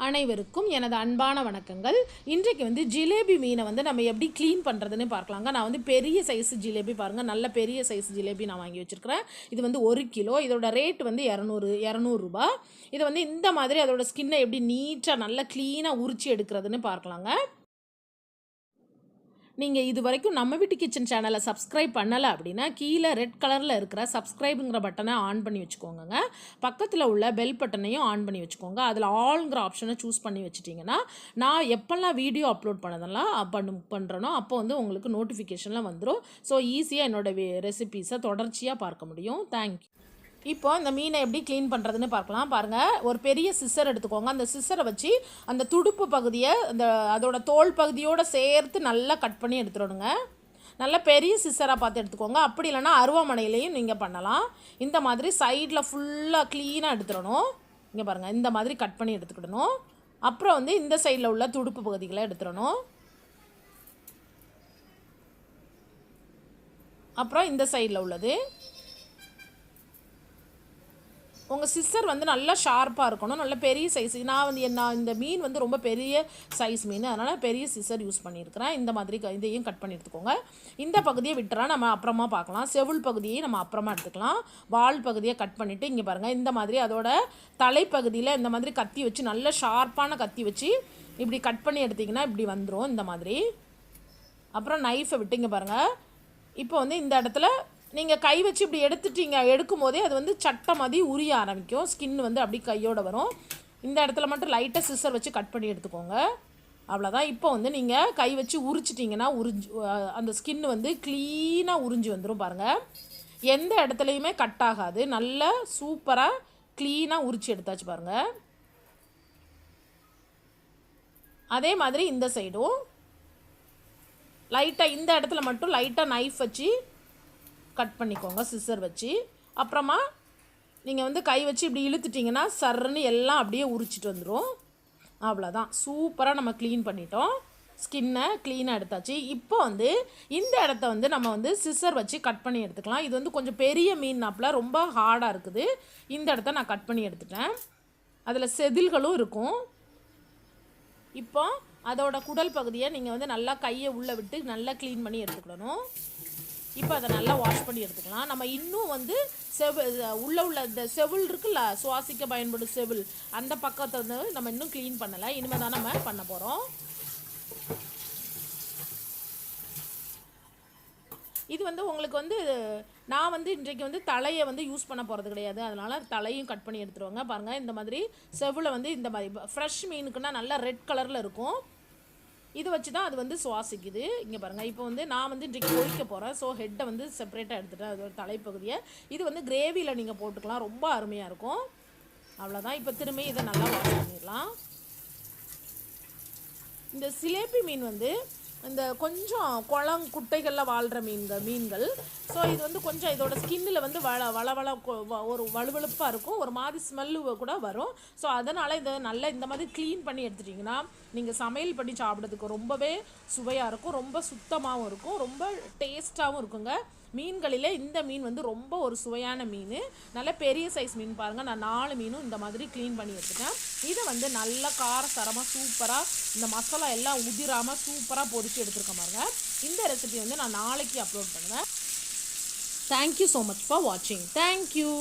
அனைவருக்கும் எனது அன்பான வணக்கங்கள். இன்றைக்கு வந்து ஜிலேபி மீனை வந்து நம்ம எப்படி க்ளீன் பண்ணுறதுன்னு பார்க்கலாங்க. நான் வந்து பெரிய சைஸ் ஜிலேபி பாருங்கள், நல்ல பெரிய சைஸ் ஜிலேபி நான் வாங்கி வச்சுருக்கிறேன். இது வந்து 1 கிலோ. இதோட ரேட் வந்து 200 ரூபா. இதை வந்து இந்த மாதிரி அதோட ஸ்கின்னை எப்படி நீட்டாக நல்லா க்ளீனாக உரிச்சு எடுக்கிறதுன்னு பார்க்கலாங்க. நீங்கள் இது வரைக்கும் நம்ம வீட்டு கிச்சன் சேனலை சப்ஸ்கிரைப் பண்ணலை அப்படின்னா கீழே ரெட் கலரில் இருக்கிற சப்ஸ்கிரைபுங்கிற பட்டனை ஆன் பண்ணி வச்சுக்கோங்க. பக்கத்தில் உள்ள பெல் பட்டனையும் ஆன் பண்ணி வச்சுக்கோங்க. அதில் ஆல்ங்கிற ஆப்ஷனை சூஸ் பண்ணி வச்சுட்டிங்கன்னா நான் எப்போல்லாம் வீடியோ அப்லோட் பண்ணதெல்லாம் பண்ணுறனோ அப்போ வந்து உங்களுக்கு நோட்டிஃபிகேஷன்லாம் வந்துடும். ஸோ ஈஸியாக என்னோடய ரெசிபீஸை தொடர்ச்சியாக பார்க்க முடியும். தேங்க்யூ. இப்போ இந்த மீனை எப்படி க்ளீன் பண்ணுறதுன்னு பார்க்கலாம். பாருங்கள், ஒரு பெரிய சிஸ்ஸர் எடுத்துக்கோங்க. அந்த சிஸ்ஸரை வச்சு அந்த துடுப்பு பகுதியை அதோட தோல் பகுதியோடு சேர்த்து நல்லா கட் பண்ணி எடுத்துடணுங்க. நல்லா பெரிய சிஸ்ஸராக பார்த்து எடுத்துக்கோங்க. அப்படி இல்லைனா அருவாமனையிலையும் நீங்கள் பண்ணலாம். இந்த மாதிரி சைடில் ஃபுல்லாக க்ளீனாக எடுத்துடணும். இங்கே பாருங்கள், இந்த மாதிரி கட் பண்ணி எடுத்துக்கிடணும். அப்புறம் வந்து இந்த சைடில் உள்ள துடுப்பு பகுதிகளை எடுத்துடணும். அப்புறம் இந்த சைடில் உள்ளது. உங்கள் சிஸ்ஸர் வந்து நல்லா ஷார்ப்பாக இருக்கணும், நல்ல பெரிய சைஸ். நான் இந்த மீன் வந்து ரொம்ப பெரிய சைஸ் மீன், அதனால் பெரிய சிஸ்ஸர் யூஸ் பண்ணியிருக்கிறேன். இந்த மாதிரி இதையும் கட் பண்ணி எடுத்துக்கோங்க. இந்த பகுதியை விட்டுறோம், நம்ம அப்புறமா பார்க்கலாம். செவுள் பகுதியை நம்ம அப்புறமா எடுத்துக்கலாம். வால் பகுதியை கட் பண்ணிவிட்டு இங்கே பாருங்கள், இந்த மாதிரி அதோட தலைப்பகுதியில் இந்த மாதிரி கத்தி வச்சு நல்ல ஷார்ப்பான கத்தி வச்சு இப்படி கட் பண்ணி எடுத்திங்கன்னா இப்படி வந்துடும் இந்த மாதிரி. அப்புறம் நைஃபை விட்டு இங்கே பாருங்கள், இப்போ வந்து இந்த இடத்துல நீங்கள் கை வச்சு இப்படி எடுக்கும் போதே அது வந்து சட்டை மாதிரி உரிய ஆரம்பிக்கும். ஸ்கின் வந்து அப்படி கையோடு வரும். இந்த இடத்துல மட்டும் லைட்டாக சிஸ்ஸர் வச்சு கட் பண்ணி எடுத்துக்கோங்க. அவ்வளோதான். இப்போ வந்து நீங்கள் கை வச்சு உரிச்சிட்டிங்கன்னா அந்த ஸ்கின் வந்து க்ளீனாக உறிஞ்சி வந்துடும். பாருங்கள், எந்த இடத்துலையுமே கட் ஆகாது. நல்லா சூப்பராக க்ளீனாக உரிச்சு எடுத்தாச்சு பாருங்கள். அதே மாதிரி இந்த சைடும் லைட்டாக இந்த இடத்துல மட்டும் லைட்டாக நைஃப் வச்சு கட் பண்ணிக்கோங்க, சிஸ்ஸர் வச்சு. அப்புறமா நீங்கள் வந்து கை வச்சு இப்படி இழுத்துட்டிங்கன்னா சர்ன்னு எல்லாம் அப்படியே உரிச்சிட்டு வந்துடும். அவ்வளோதான், சூப்பராக நம்ம க்ளீன் பண்ணிட்டோம். ஸ்கின்னை க்ளீனாக எடுத்தாச்சு. இப்போ வந்து இந்த இடத்த வந்து நம்ம வந்து சிஸ்ஸர் வச்சு கட் பண்ணி எடுத்துக்கலாம். இது வந்து கொஞ்சம் பெரிய மீன் நாப்பில் ரொம்ப ஹார்டாக இருக்குது. இந்த இடத்த நான் கட் பண்ணி எடுத்துட்டேன். அதில் செதில்களும் இருக்கும். இப்போ அதோட குடல் பகுதியை நீங்கள் வந்து நல்லா கையை உள்ளே விட்டு நல்லா க்ளீன் பண்ணி எடுத்துக்கிடணும். இப்போ அதை நல்லா வாஷ் பண்ணி எடுத்துக்கலாம். நம்ம இன்னும் வந்து உள்ள இந்த செவுள் இருக்குல்ல, சுவாசிக்க பயன்படும் செவுள், அந்த பக்கத்தை வந்து நம்ம இன்னும் க்ளீன் பண்ணலை. இனிமேல் தான் நம்ம பண்ண போகிறோம். இது வந்து உங்களுக்கு வந்து நான் வந்து இன்றைக்கு வந்து தலையை வந்து யூஸ் பண்ண போகிறது கிடையாது, அதனால் தலையும் கட் பண்ணி எடுத்துருவாங்க. பாருங்கள், இந்த மாதிரி செவுளை வந்து இந்த மாதிரி ஃப்ரெஷ் மீனுக்குன்னா நல்லா ரெட் கலரில் இருக்கும். இது வச்சு தான் அது வந்து சுவாசிக்குது. இங்கே பாருங்கள், இப்போ வந்து நான் வந்து இன்றைக்கி பொரிக்க போகிறேன். ஸோ ஹெட்டை வந்து செப்பரேட்டாக எடுத்துகிட்டேன், அதோட தலைப்பகுதியை. இது வந்து கிரேவியில் நீங்கள் போட்டுக்கலாம், ரொம்ப அருமையாக இருக்கும். அவ்வளோதான். இப்போ திரும்பி இதை நல்லா வாஷ் பண்ணிடலாம். இந்த சிலேபி மீன் வந்து இந்த கொஞ்சம் குட்டைகளில் வாழ்கிற மீன்கள். ஸோ இது வந்து கொஞ்சம் இதோட ஸ்கின்னில் வந்து ஒரு வலுவழுப்பாக இருக்கும், ஒரு மாதிரி ஸ்மெல்லு கூட வரும். ஸோ அதனால் இதை நல்லா இந்த மாதிரி க்ளீன் பண்ணி எடுத்துட்டிங்கன்னா நீங்கள் சமையல் பண்ணி சாப்பிட்றதுக்கு ரொம்பவே சுவையாக இருக்கும், ரொம்ப சுத்தமாகவும் இருக்கும், ரொம்ப டேஸ்ட்டாகவும் இருக்குங்க. மீன்களிலே இந்த மீன் வந்து ரொம்ப ஒரு சுவையான மீன். நல்ல பெரிய சைஸ் மீன் பாருங்கள். நான் 4 மீனும் இந்த மாதிரி க்ளீன் பண்ணி எடுத்துட்டேன். இதை வந்து நல்லா காரசாரமாக சூப்பராக இந்த மசாலா எல்லாம் உதிராமல் சூப்பராக பொரிச்சு எடுத்துருக்க பாருங்க. இந்த ரெசிபி வந்து நான் நாளைக்கு அப்லோட் பண்ணுவேன். தேங்க்யூ ஸோ மச் ஃபார் வாட்சிங். தேங்க்யூ.